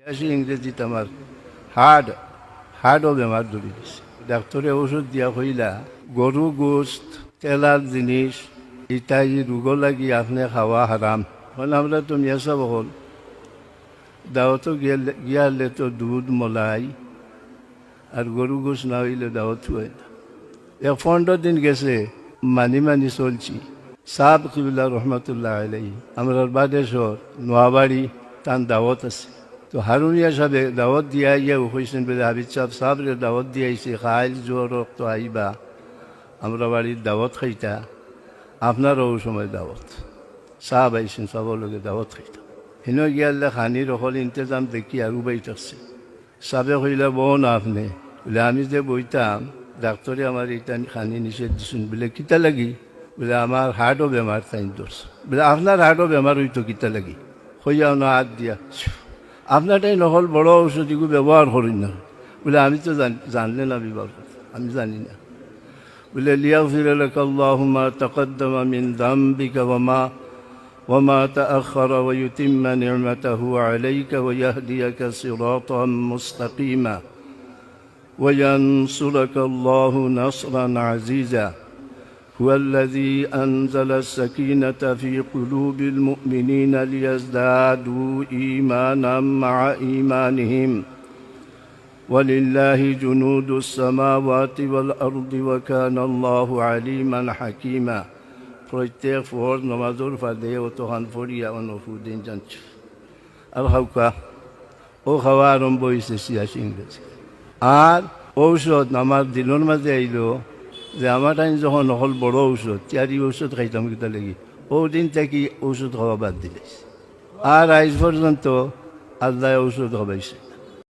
আসি ইংরেজিতে আমার হার্টও বেমার ধরে দিছে। ডাক্তরে ওষুধ দিয়া কইলা গরু গোস্ত তেলার জিনিস ইটাই রোগ লাগি আপনি খাওয়া হারাম। মানে আমরা তো মিয়াসা বহল দাওয়াতও গিয়ালে তো দুধ মলাই আর গরু গোস না হইলে দাওয়াত হয় না। 15 দিন গেছে মানি চলছি। সাব কিবুল্লা রহমতুল্লাহ আলাই আমরা বাদেশ্বর নোয়াবাড়ি তান দাওয়াত আছে। তো হারুনিয়া সাহেবে দাওয়াত দিয়া ইয়া হয়েছেন বলে হাবিজ সাহেবরে দাওয়াত দিয়াইছে খাইল জোর রক্ত আইবা আমরা বাড়ির দাওয়াত খাইতা আপনারও সময় দাওয়াত সাহাব আইসেন সবার লোকে দাওয়াত খাইতা হেন গিয়ালে খানির অকল ইন্তজাম দেখি আর বাইতাছে সাবে কইলা বউ না আপনি বলে আমি যে বইতাম ডাক্তরে আমার এটা খানি নিষেধ দিচ্ছেন বলে কিতা লাগি বলে আমার হার্টও বেমার তাই ধরছে বলে আপনার হার্টও বেমার হইতো কিতা লাগি হইয়াও না হাত দিয়া আপনারটাই নহল বড় ঔষধ এগুলো ব্যবহার করি না বলে আমি তো জানলে না বিবাহ আমি জানি না বলে লিয়াগফির লাকা আল্লাহু মা তাকদ্দামা মিন যামবিকা ওয়া মা তাআখারা ওয়া ইউতিম্মা নি'মাতাহু আলাইকা ওয়া ইয়াহদিয়াকা সিরাতাম মুস্তাকিমা ওয়া ইয়ানসুরাকা আল্লাহু নাসরান আজিজা هو الذي أنزل السكينة في قلوب المؤمنين ليزدادوا إيمانا مع إيمانهم ولله جنود السماوات والأرض وكان الله عليما حكيما প্রত্যেক ফর নমাজর ফাদে ও তখন ফরিয়া অনুফুদিন জানছ আর হাউকা ও খাওয়া আরম্ভ হয়েছে 86 ইংরেজি আর ঔষধ আমার দিনের মাঝে আইলো যে আমার টাইম যখন নহল বড় ঔষধ চারি ঔষধ খাইতাম কিতা লাগি ও দিন থেকে ঔষধ খাওয়া বাদ দিলেছে আর আজ পর্যন্ত আল্লাহ ঔষধ খাবাইছে